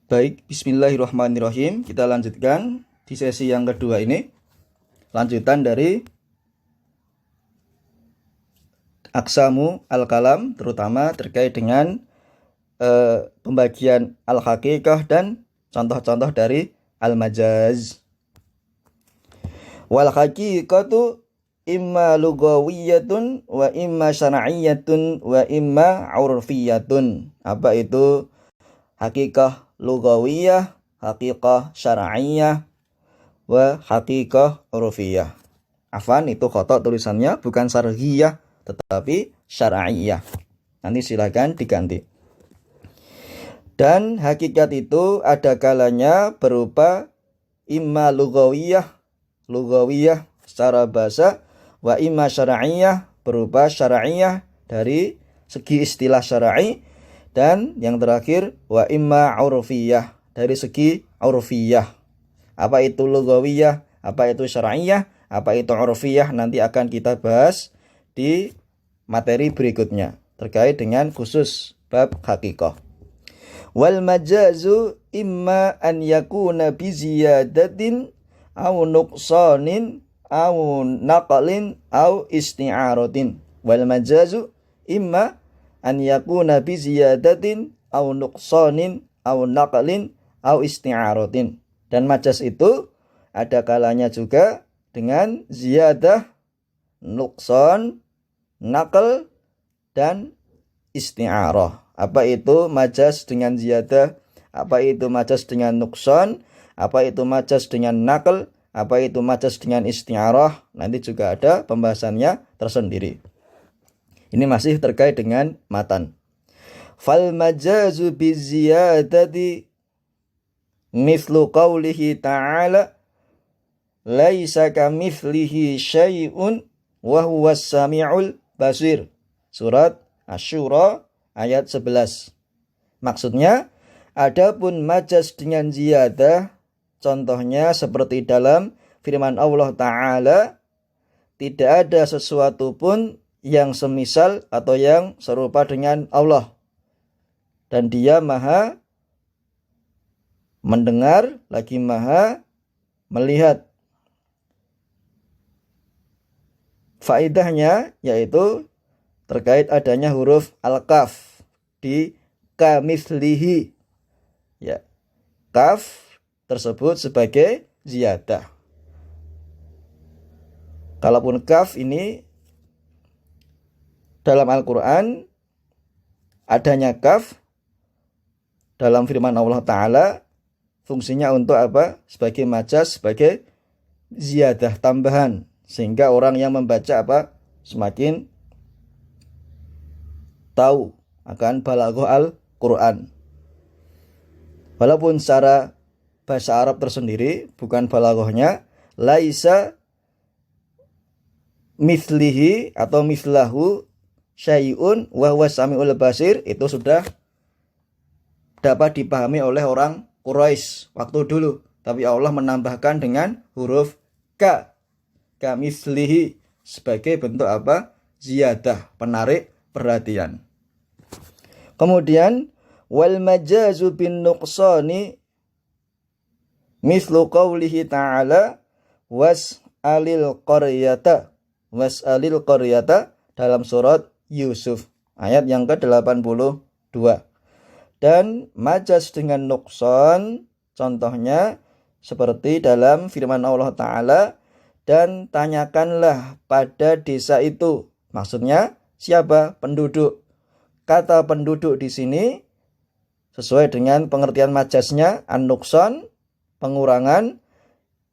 Baik, bismillahirrahmanirrahim. Kita lanjutkan di sesi yang kedua ini. Lanjutan dari aqsamu al-kalam, terutama terkait dengan pembagian al-haqiqah dan contoh-contoh dari al-majaz. Wal haqiqatu imma lughawiyatun wa imma syar'iyyatun wa imma 'urfiyyatun. Apa itu haqiqah lughawiyah, haqiqah syar'iyyah, wa haqiqah urfiyah. Afan, itu khata tulisannya, bukan syar'iyyah tetapi syar'iyyah. Nanti silakan diganti. Dan hakikat itu ada kalanya berupa imma lughawiyah secara bahasa, wa imma syar'iyyah berupa syar'iyyah dari segi istilah syar'i, dan yang terakhir wa imma urfiyah dari segi urfiyah. Apa itu lughawiyah, apa itu syar'iyyah, apa itu urfiyah, nanti akan kita bahas di materi berikutnya terkait dengan khusus bab haqiqah. Wal majazu imma an yakuna bi ziyadatin aw nuqsanin aw naqlin aw isti'aratin. Wal majazu imma an yakuna bi ziyadatin aw nuqsanin aw naqlin aw isti'aratin. Dan majaz itu ada kalanya juga dengan ziyadah, nuqsan, naql, dan isti'arah. Apa itu majaz dengan ziyadah? Apa itu majaz dengan nuqsan? Apa itu majaz dengan naql? Apa itu majaz dengan isti'arah? Nanti juga ada pembahasannya tersendiri. Ini masih terkait dengan matan. Fal majazu bi ziyadati mithlu qawlihi ta'ala laisa kamithlihi syai'un wa huwas sami'ul basir. Surat Asy-Syura ayat 11. Maksudnya, adapun majaz dengan ziyadah, contohnya seperti dalam firman Allah Ta'ala, tidak ada sesuatu pun yang semisal atau yang serupa dengan Allah, dan Dia Maha mendengar lagi Maha melihat. Faedahnya yaitu terkait adanya huruf al-kaf di kamitslihi. Ya, kaf tersebut sebagai ziyadah. Kalaupun kaf ini dalam Al-Quran, adanya kaf dalam firman Allah Ta'ala fungsinya untuk apa? Sebagai majaz, sebagai ziyadah tambahan, sehingga orang yang membaca apa? Semakin tahu akan balaghah Al-Quran. Walaupun secara bahasa Arab tersendiri, bukan balaghahnya, laisa mithlihi atau mithlahu syai'un wa huwa sami'ul basir, itu sudah dapat dipahami oleh orang Quraisy waktu dulu. Tapi Allah menambahkan dengan huruf ka, kamitslihi, sebagai bentuk apa? Ziyadah, penarik perhatian. Kemudian wal majazu bin nuqsani mithlu qawlihi ta'ala was'alil qaryata dalam surat Yusuf ayat yang ke-82. Dan majaz dengan nuqsan contohnya seperti dalam firman Allah Ta'ala, dan tanyakanlah pada desa itu. Maksudnya siapa? Penduduk. Kata penduduk di sini sesuai dengan pengertian majaznya an-nuqsan, pengurangan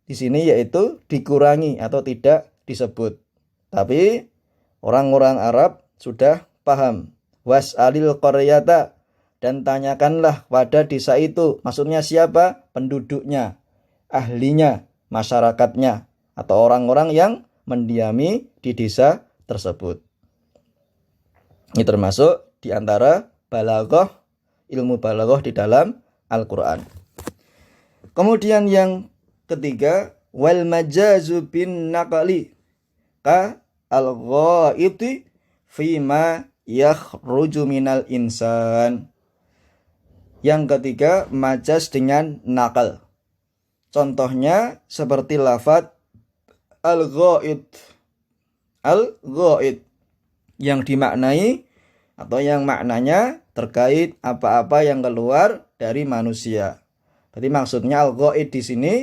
di sini yaitu dikurangi atau tidak disebut. Tapi orang-orang Arab sudah paham. Was'alil qaryata, dan tanyakanlah pada desa itu. Maksudnya siapa? Penduduknya, ahlinya, masyarakatnya, atau orang-orang yang mendiami di desa tersebut. Ini termasuk di antara balaghah, ilmu balaghah di dalam Al-Quran. Kemudian yang ketiga, wal majazu bin naqli ka al-ghaiti fima yakhruju minal insan, Yang ketiga, majaz dengan nakal. Contohnya seperti lafadz al-ghaid. Al-ghaid yang dimaknai atau yang maknanya terkait apa-apa yang keluar dari manusia. Jadi maksudnya al-ghaid di sini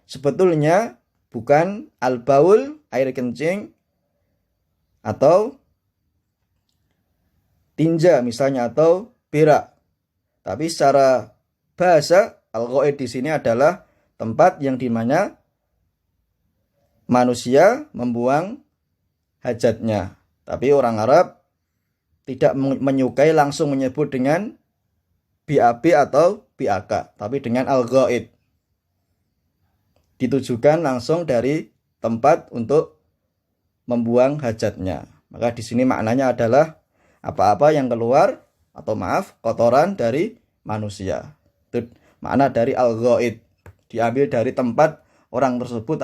sebetulnya bukan al-baul, air kencing, atau tinja misalnya, atau berak. Tapi secara bahasa al-ghaid di sini adalah tempat yang dimana manusia membuang hajatnya. Tapi orang Arab tidak menyukai langsung menyebut dengan BAB atau BAK, tapi dengan al-ghaid. Ditujukan langsung dari tempat untuk membuang hajatnya. Maka di sini maknanya adalah apa-apa yang keluar atau kotoran dari manusia. Itu makna dari al-ghaid. Diambil dari tempat orang tersebut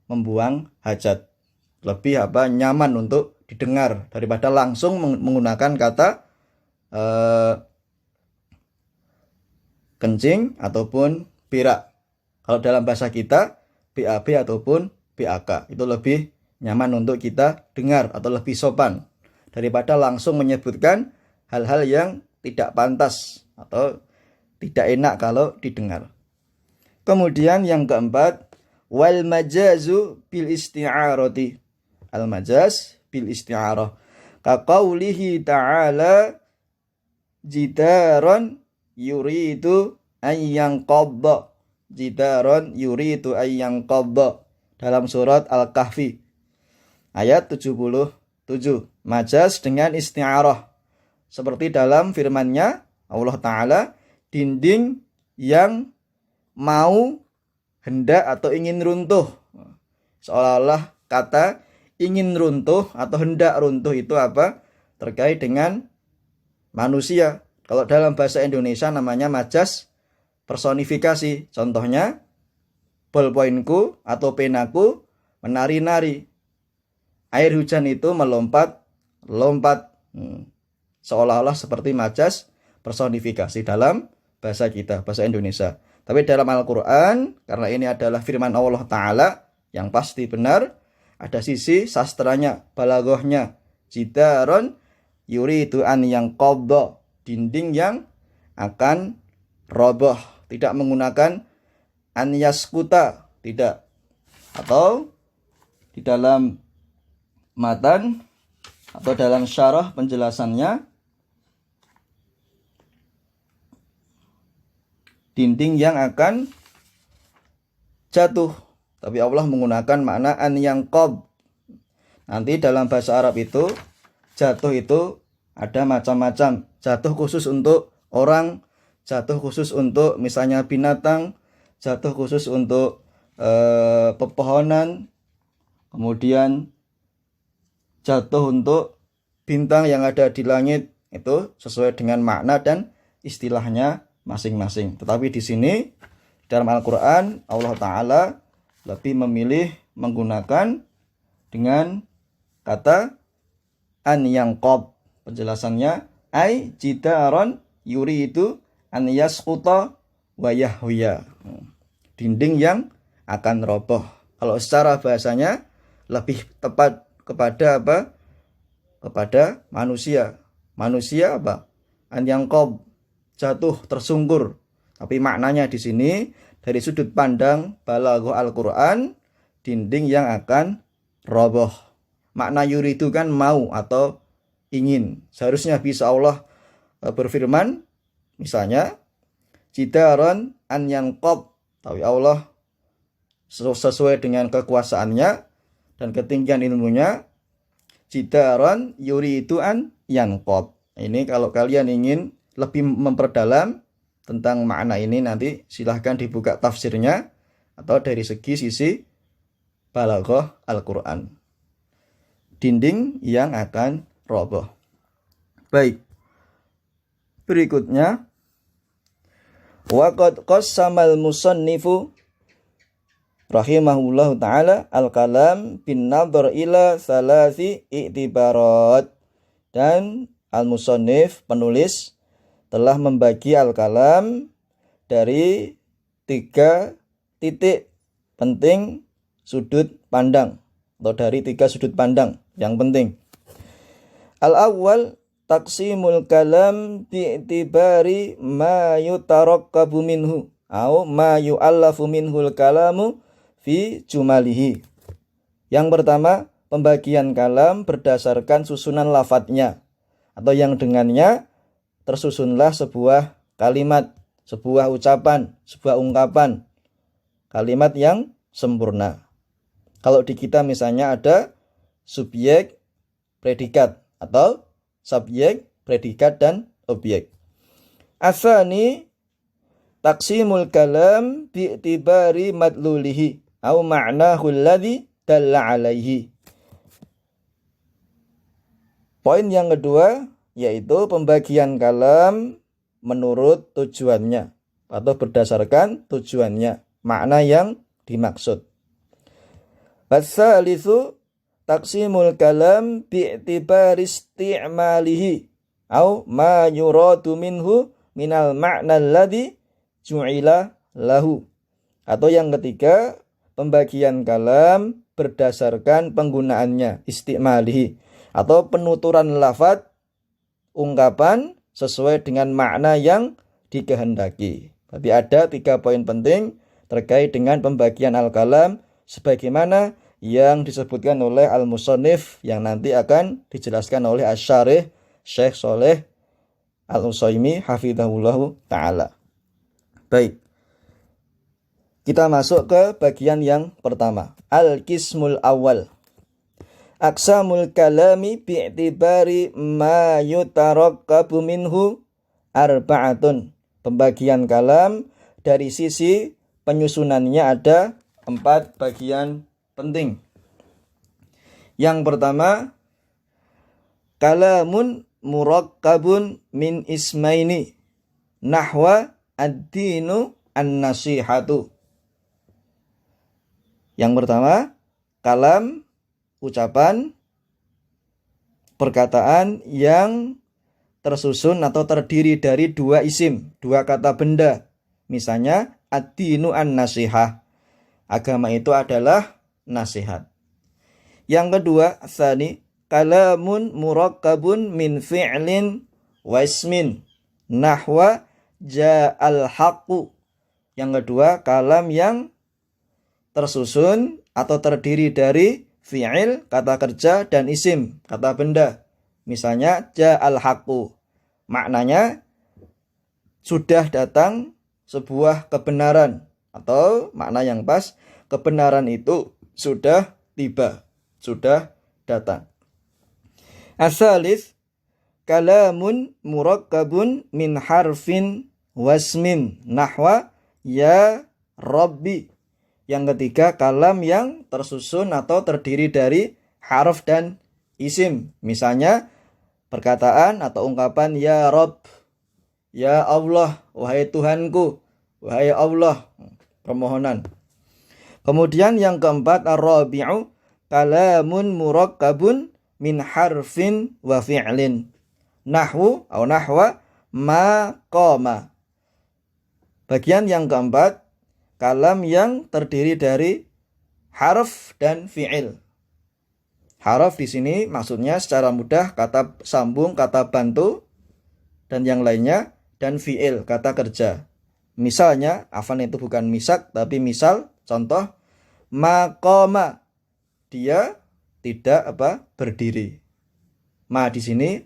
membuang hajat. Lebih nyaman untuk didengar daripada langsung menggunakan kata kencing ataupun berak. Kalau dalam bahasa kita BAB ataupun BAK itu lebih nyaman untuk kita dengar atau lebih sopan daripada langsung menyebutkan hal-hal yang tidak pantas atau tidak enak kalau didengar. Kemudian yang keempat, wal majazu bil isti'arati. Al majaz bil isti'arah. Ka qaulihi ta'ala jidaron yuridu ayyanqadda. Jidaron yuridu ayyanqadda. Dalam surat Al-Kahfi ayat 77. Majaz dengan isti'arah. Seperti dalam firman-Nya Allah Ta'ala, dinding yang mau, hendak atau ingin runtuh. Seolah-olah kata ingin runtuh atau hendak runtuh itu terkait dengan manusia. Kalau dalam bahasa Indonesia namanya majaz personifikasi. Contohnya, bolpoinku atau penaku menari-nari. Air hujan itu melompat-lompat. Seolah-olah seperti majaz personifikasi dalam bahasa kita, bahasa Indonesia. Tapi dalam Al-Quran, karena ini adalah firman Allah Ta'ala yang pasti benar, ada sisi sastranya, balaghahnya. Jidaron yuridu an yanqadda, dinding yang akan roboh. Tidak menggunakan an yaskuta, tidak. Atau di dalam matan atau dalam syarah penjelasannya, dinding yang akan jatuh. Tapi Allah menggunakan makna an yanqad. Nanti dalam bahasa Arab itu jatuh itu ada macam-macam. Jatuh khusus untuk orang, jatuh khusus untuk misalnya binatang, jatuh khusus untuk pepohonan, kemudian jatuh untuk bintang yang ada di langit. Itu sesuai dengan makna dan istilahnya masing-masing. Tetapi di sini dalam Al-Quran Allah Ta'ala lebih memilih menggunakan dengan kata an yanqad. Penjelasannya ai jidaron yuridu an yasquta wa yahwiya. Dinding yang akan roboh. Kalau secara bahasanya lebih tepat kepada kepada manusia. Manusia an yanqad, jatuh, tersungkur. Tapi maknanya di sini dari sudut pandang balaghah Al-Quran, dinding yang akan roboh. Makna yuridu kan mau atau ingin. Seharusnya bisa Allah berfirman, misalnya jidaron an yanqad. Tapi Allah sesuai dengan kekuasaannya dan ketinggian ilmunya, jidaron yuridu an yanqad. Ini kalau kalian ingin lebih memperdalam tentang makna ini, nanti silahkan dibuka tafsirnya atau dari sisi balaghah Al-Quran. Dinding yang akan roboh. Baik. Berikutnya, waqad qassamal musannifu rahimahullahu ta'ala al-kalam bin nadhar ila thalathi i'tibarat. Dan al-musannif, penulis, telah membagi al-kalam dari 3 titik penting sudut pandang, atau dari 3 sudut pandang yang penting. Al-awwal taqsimul kalam bi'tibari ma yutarakkabu minhu au ma yu'allafu minhul kalamu fi jumalihi. Yang pertama, pembagian kalam berdasarkan susunan lafadznya, atau yang dengannya tersusunlah sebuah kalimat, sebuah ucapan, sebuah ungkapan, kalimat yang sempurna. Kalau di kita misalnya ada subjek, predikat, atau subjek, predikat, dan objek. Asani taqsimul kalam bi'tibari madlulihi au ma'nahu alladhi dalla alaihi. Poin yang kedua yaitu pembagian kalam menurut tujuannya atau berdasarkan tujuannya, makna yang dimaksud. Wasalisu taqsimul kalam bi'tibari isti'malihi au ma yuradu minhu minal ma'na alladhi ju'ila lahu. Atau yang ketiga, pembagian kalam berdasarkan penggunaannya, isti'malihi, atau penuturan lafaz ungkapan sesuai dengan makna yang dikehendaki. Tapi ada 3 poin penting terkait dengan pembagian al-kalam sebagaimana yang disebutkan oleh al-musannif yang nanti akan dijelaskan oleh asy-syarih Syekh Shalih Al-Utsaimin hafizahullah ta'ala. Baik, kita masuk ke bagian yang pertama, al-qismul awal. Aqsamul kalami bi'tibari ma yutarakkabu minhu arba'atun. Pembagian kalam dari sisi penyusunannya ada 4 bagian penting. Yang pertama, kalamun murakkabun min ismaini nahwa ad-dinu an-nasihatu. Yang pertama, kalam, ucapan, perkataan yang tersusun atau terdiri dari 2 isim, 2 kata benda. Misalnya ad-dinu an-nasihah, agama itu adalah nasihat. Yang kedua, tsani kalamun murakkabun min fi'lin wa ismin nahwa ja'al haqqu. Yang kedua, kalam yang tersusun atau terdiri dari fi'il, kata kerja, dan isim, kata benda. Misalnya ja'al haqqu, maknanya sudah datang sebuah kebenaran, atau makna yang pas, kebenaran itu sudah tiba, sudah datang. Asalis kalamun murakkabun min harfin wasmin nahwa ya Rabbi. Yang ketiga, kalam yang tersusun atau terdiri dari harf dan isim. Misalnya perkataan atau ungkapan ya Rabb, ya Allah, wahai Tuhanku, wahai Allah, permohonan. Kemudian yang keempat, ar-rabi'u kalamun murakkabun min harfin wa fi'lin nahwu atau nahwa ma qama. Bagian yang keempat, kalam yang terdiri dari harf dan fi'il. Harf di sini maksudnya secara mudah kata sambung, kata bantu, dan yang lainnya, dan fi'il, kata kerja. Misalnya, afan itu bukan misak, tapi misal, contoh, maqama, dia tidak berdiri. Ma di sini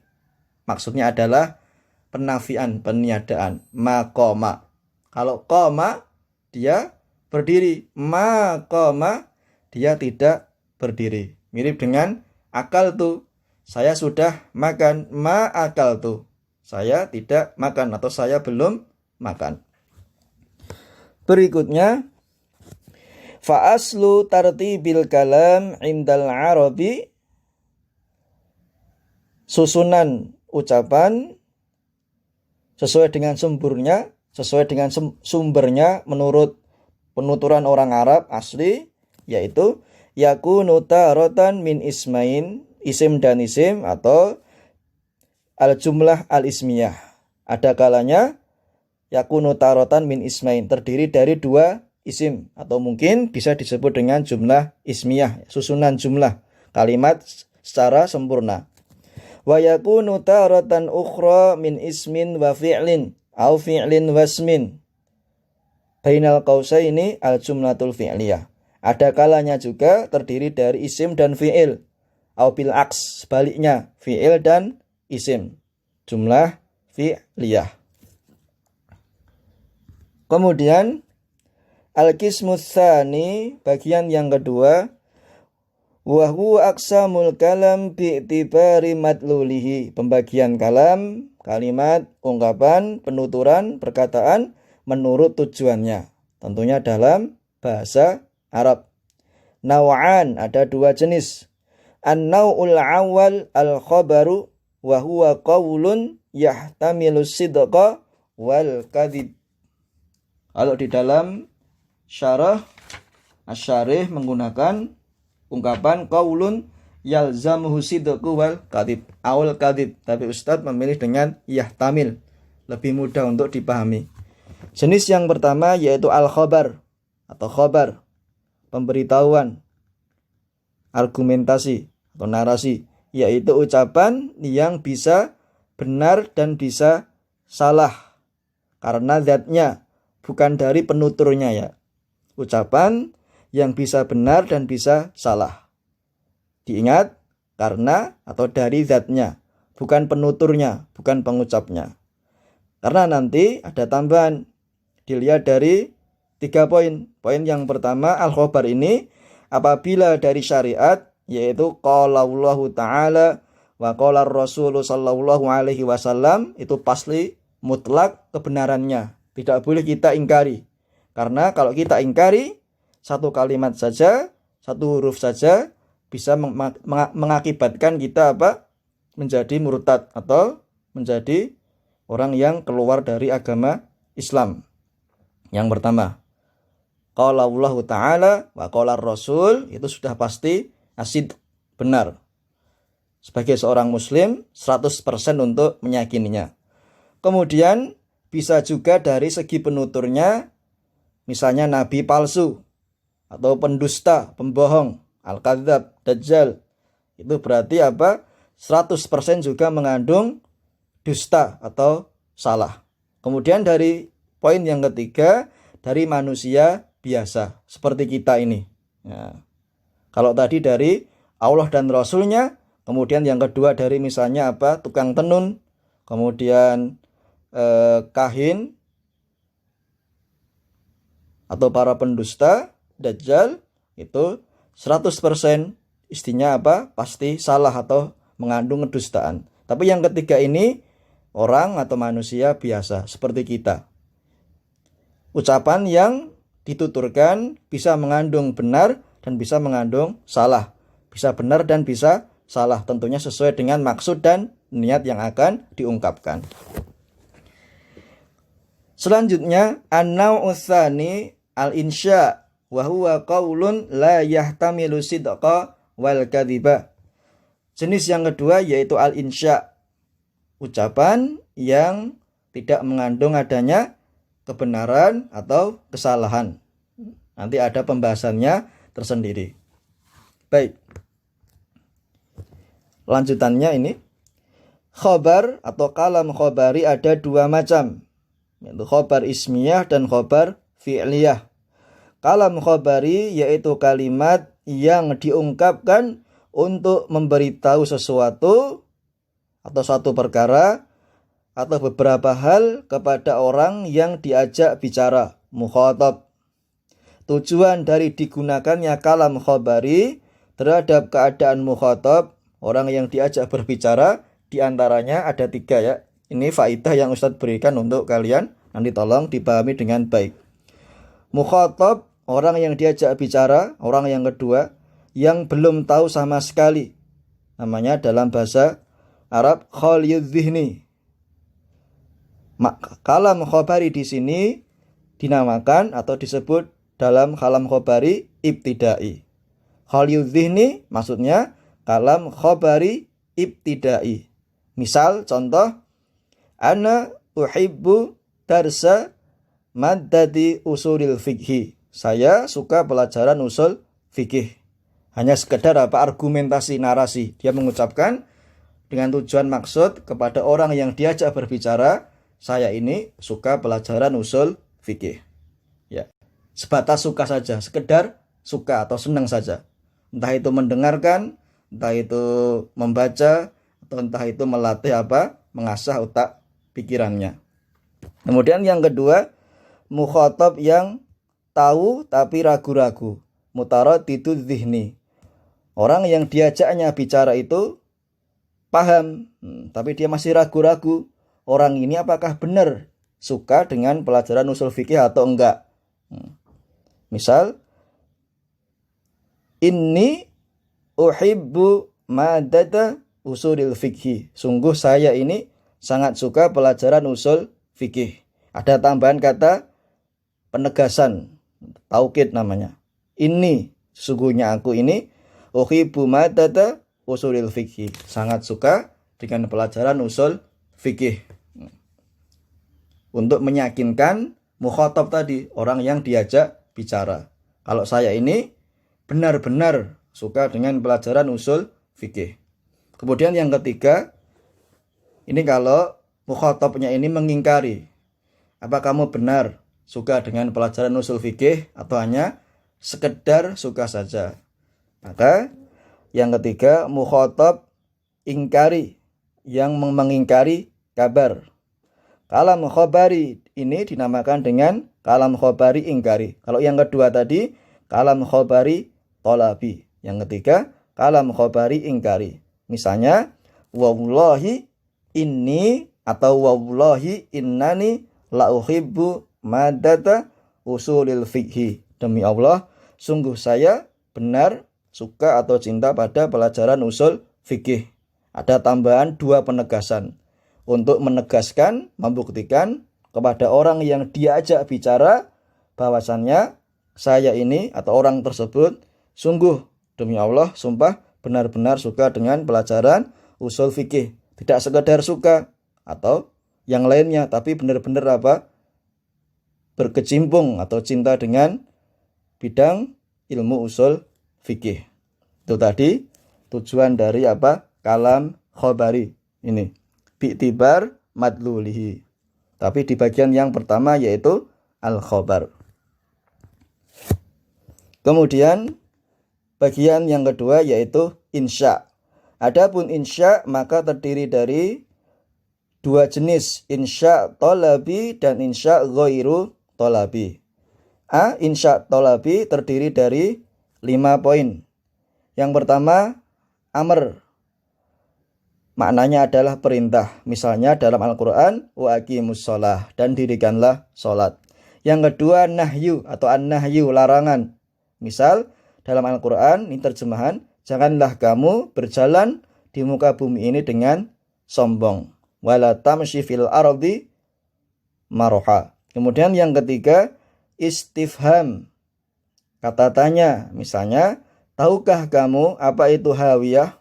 maksudnya adalah penafian, peniadaan, maqama. Kalau qama, dia berdiri. Maqama, dia tidak berdiri. Mirip dengan akal tu, saya sudah makan. Ma akal tu, saya tidak makan atau saya belum makan. Berikutnya, fa aslu tartibil kalam indal arabi, susunan ucapan sesuai dengan sumbernya menurut penuturan orang Arab asli, yaitu yakunu taratan min ismain, isim dan isim, atau al jumlah al ismiyah, Ada kalanya yakunu taratan min ismain, terdiri dari dua isim, atau mungkin bisa disebut dengan jumlah ismiyah, susunan jumlah kalimat secara sempurna. Wa yakunu taratan ukhra min ismin wa fi'lin au fi'lin wasmin. Bainal qausaini al jumlatul fi'liyah. Ada kalanya juga terdiri dari isim dan fi'il. Au bil aks, sebaliknya fi'il dan isim. Jumlah fi'liyah. Kemudian al-qismus tsani, bagian yang kedua, wa huwa aqsamul kalam bi'tibari madlulihi. Pembagian kalam, kalimat, ungkapan, penuturan, perkataan menurut tujuannya. Tentunya dalam bahasa Arab. Naw'an, ada dua jenis. An-naw'ul awal al-khabaru wa huwa qawlun yahtamilu sidqa wal kadhib. Kalau di dalam syarah asy-syarih menggunakan ungkapan qaulun yalzamuhu sidqu wal kadhib, awal kadhib, tapi Ustadz memilih dengan yahtamil, lebih mudah untuk dipahami. Jenis yang pertama yaitu al-khabar atau khabar, pemberitahuan, argumentasi atau narasi, yaitu ucapan yang bisa benar dan bisa salah karena zatnya, bukan dari penuturnya ya. Ucapan yang bisa benar dan bisa salah. Diingat, karena atau dari zatnya, bukan penuturnya, bukan pengucapnya. Karena nanti ada tambahan, dilihat dari 3 poin. Poin yang pertama, al-khobar ini apabila dari syariat, yaitu qala Allahu ta'ala wa qala Rasul sallallahu alaihi wasallam, itu pasti mutlak kebenarannya, tidak boleh kita ingkari. Karena kalau kita ingkari, satu kalimat saja, satu huruf saja bisa mengakibatkan kita menjadi murtad atau menjadi orang yang keluar dari agama Islam. Yang pertama, qala Allahu ta'ala wa qala Rasul, itu sudah pasti asid, benar. Sebagai seorang muslim 100% untuk meyakininya. Kemudian bisa juga dari segi penuturnya, misalnya nabi palsu atau pendusta, pembohong, al-kadzab, dajjal. Itu berarti 100% juga mengandung dusta atau salah. Kemudian dari poin yang ketiga, dari manusia biasa seperti kita ini. Ya. Kalau tadi dari Allah dan Rasulnya, kemudian yang kedua dari misalnya tukang tenun, kemudian kahin atau para pendusta, dajjal, itu 100% istinya pasti salah atau mengandung kedustaan. Tapi yang ketiga ini orang atau manusia biasa seperti kita. Ucapan yang dituturkan bisa mengandung benar dan bisa mengandung salah. Bisa benar dan bisa salah, tentunya sesuai dengan maksud dan niat yang akan diungkapkan. Selanjutnya, an-naw'u tsani al-insya wa huwa qaulun la yahtamilu sidqa wal kadhiba. Jenis yang kedua yaitu al-insya, ucapan yang tidak mengandung adanya kebenaran atau kesalahan. Nanti ada pembahasannya tersendiri. Baik. Lanjutannya ini, khobar atau kalam khobari ada 2 macam, yaitu khobar ismiyah dan khobar fi'liyah. Kalam khobari yaitu kalimat yang diungkapkan untuk memberitahu sesuatu atau suatu perkara atau beberapa hal kepada orang yang diajak bicara, mukhatab. Tujuan dari digunakannya kalam khobari terhadap keadaan mukhatab, orang yang diajak berbicara, diantaranya ada 3 ya. Ini faidah yang Ustadz berikan untuk kalian, nanti tolong dipahami dengan baik. Mukhatab, orang yang diajak bicara, orang yang kedua, yang belum tahu sama sekali. Namanya dalam bahasa Arab khaliyudz dzihni. Kalam khobari di sini dinamakan atau disebut dalam kalam khobari ibtidai. Khaliyudz dzihni maksudnya kalam khobari ibtidai. Misal contoh, ana uhibbu darsa maddati usulil fikhi. Saya suka pelajaran usul fikih. Hanya sekedar argumentasi narasi. Dia mengucapkan dengan tujuan maksud kepada orang yang diajak berbicara, saya ini suka pelajaran usul fikih. Ya. Sebatas suka saja, sekedar suka atau senang saja. Entah itu mendengarkan, entah itu membaca, atau entah itu melatih mengasah otak pikirannya. Kemudian yang kedua, mukhatab yang tahu tapi ragu-ragu. Mutaraddidu dzihni. Orang yang diajaknya bicara itu paham, tapi dia masih ragu-ragu. Orang ini apakah benar suka dengan pelajaran usul fikih atau enggak. Misal, inni uhibbu madada usulil fikih. Sungguh saya ini sangat suka pelajaran usul fikih. Ada tambahan kata penegasan, taukid namanya. Ini, sesungguhnya aku ini uhibbu madada usulil fikih. Sangat suka dengan pelajaran usul fikih. Untuk meyakinkan mukhatab tadi, orang yang diajak bicara. Kalau saya ini benar-benar suka dengan pelajaran usul fikih. Kemudian yang ketiga, ini kalau mukhatabnya ini mengingkari. Apa kamu benar suka dengan pelajaran usul fikih atau hanya sekedar suka saja? Maka yang ketiga, mukhatab ingkari, yang mengingkari kabar. Kalam khobari ini dinamakan dengan kalam khobari ingkari. Kalau yang kedua tadi, kalam khobari tolabi. Yang ketiga, kalam khobari ingkari. Misalnya, wallahi inni atau wallahi innani la uhibbu madata usulil fikhi. Demi Allah, sungguh saya benar suka atau cinta pada pelajaran usul fikih. Ada tambahan dua penegasan. Untuk menegaskan, membuktikan kepada orang yang diajak bicara bahwasannya saya ini atau orang tersebut sungguh demi Allah sumpah benar-benar suka dengan pelajaran usul fikih. Tidak sekedar suka atau yang lainnya, tapi benar-benar berkecimpung atau cinta dengan bidang ilmu usul fikih. Itu tadi tujuan dari kalam khobari ini. Bi'tibar madlulihi. Tapi di bagian yang pertama yaitu al-khobar. Kemudian bagian yang kedua yaitu insya. Adapun insya maka terdiri dari dua jenis, insya tolabi dan insya ghairu tolabi. Insya tolabi terdiri dari 5 poin. Yang pertama, amr. Maknanya adalah perintah. Misalnya dalam Al-Quran, wa aqimus sholah, dan dirikanlah sholat. Yang kedua, nahyu atau an-nahyu, larangan. Misal dalam Al-Quran, ini terjemahan, janganlah kamu berjalan di muka bumi ini dengan sombong. Wala tamshi fil ardi maroha. Kemudian yang ketiga, istifham. Kata tanya, misalnya, tahukah kamu apa itu hawiyah?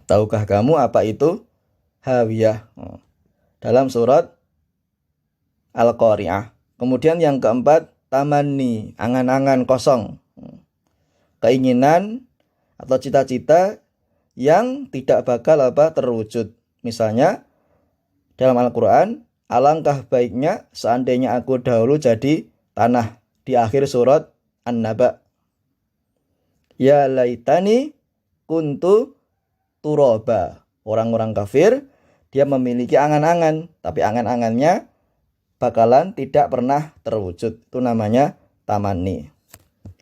Tahukah kamu apa itu hawiyah? Dalam surat Al-Qari'ah. Kemudian yang keempat, tamanni, angan-angan kosong. Keinginan atau cita-cita yang tidak bakal terwujud. Misalnya dalam Al-Quran, alangkah baiknya seandainya aku dahulu jadi tanah. Di akhir surat An-Naba. Ya laitani kuntu turoba. Orang-orang kafir dia memiliki angan-angan, tapi angan-angannya bakalan tidak pernah terwujud. Itu namanya tamanni.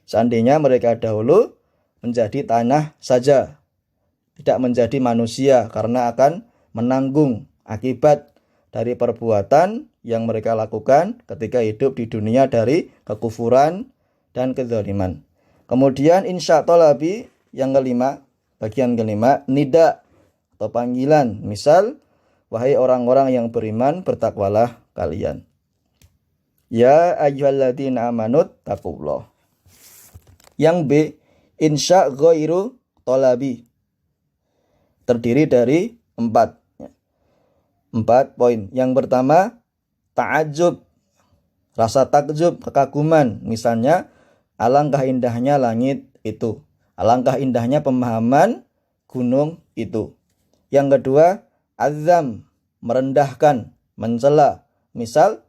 Seandainya mereka dahulu menjadi tanah saja, tidak menjadi manusia, karena akan menanggung akibat dari perbuatan yang mereka lakukan ketika hidup di dunia dari kekufuran dan kezaliman. Kemudian insya tolabi yang kelima, bagian kelima, nida atau panggilan. Misal, wahai orang-orang yang beriman, bertakwalah kalian. Ya ayyuhalladzina amanut taqullah. Yang B, insya ghairu tolabi. Terdiri dari 4. 4 poin. Yang pertama, ta'ajub, rasa takjub, kekaguman. Misalnya, alangkah indahnya langit itu. Alangkah indahnya pemahaman gunung itu. Yang kedua, azam, merendahkan, mencela. Misal,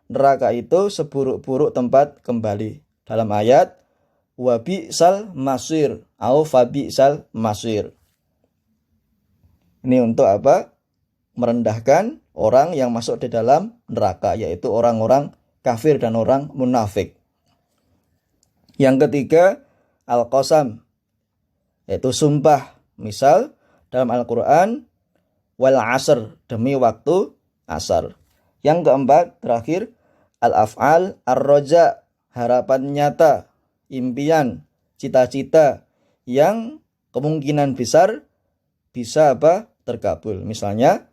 neraka itu seburuk-buruk tempat kembali. Dalam ayat, wa bi'sal masir, au fa bi'sal masir. Ini untuk apa? Merendahkan orang yang masuk di dalam neraka, yaitu orang-orang kafir dan orang munafik. Yang ketiga, al-qasam, yaitu sumpah. Misal dalam Al-Quran, wal asr, demi waktu asar. Yang keempat, terakhir, al-af'al ar-roja, harapan nyata, impian, cita-cita yang kemungkinan besar bisa apa? Terkabul. Misalnya,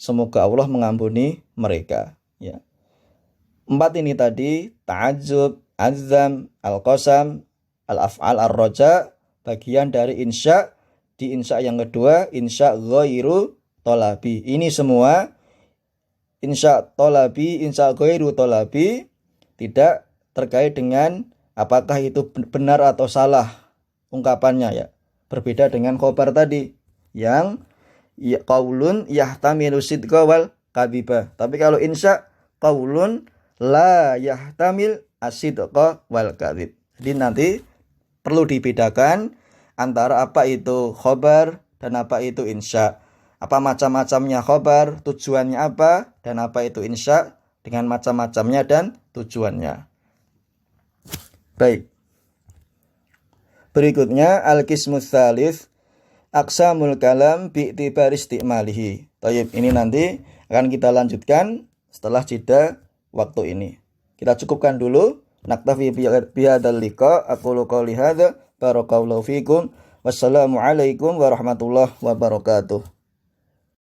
semoga Allah mengampuni mereka. Ya. 4 ini tadi, ta'ajub, azam, al-qasam, al-af'al ar-roja, bagian dari insya. Di insya yang kedua, insya ghairu tolabi. Ini semua insya tolabi, insya ghairu tolabi tidak terkait dengan apakah itu benar atau salah ungkapannya, ya. Berbeda dengan khobar tadi yang qaulun yahtamilu sidqa wal kadhiba. Tapi kalau insya qaulun la yahtamil asidqa wal kadhib. Jadi nanti perlu dibedakan antara apa itu khobar dan apa itu insya. Apa macam-macamnya khobar, tujuannya apa, dan apa itu insya dengan macam-macamnya dan tujuannya. Baik. Berikutnya al-qismus tsalits, aqsamul kalam bi'tibar istimalihi. Baik, ini nanti akan kita lanjutkan setelah jeda waktu ini. Kita cukupkan dulu. Naktafi bihadzal liqa. Aqulu qouli hadza. Barakallahu fikum. Wassalamualaikum warahmatullahi wabarakatuh.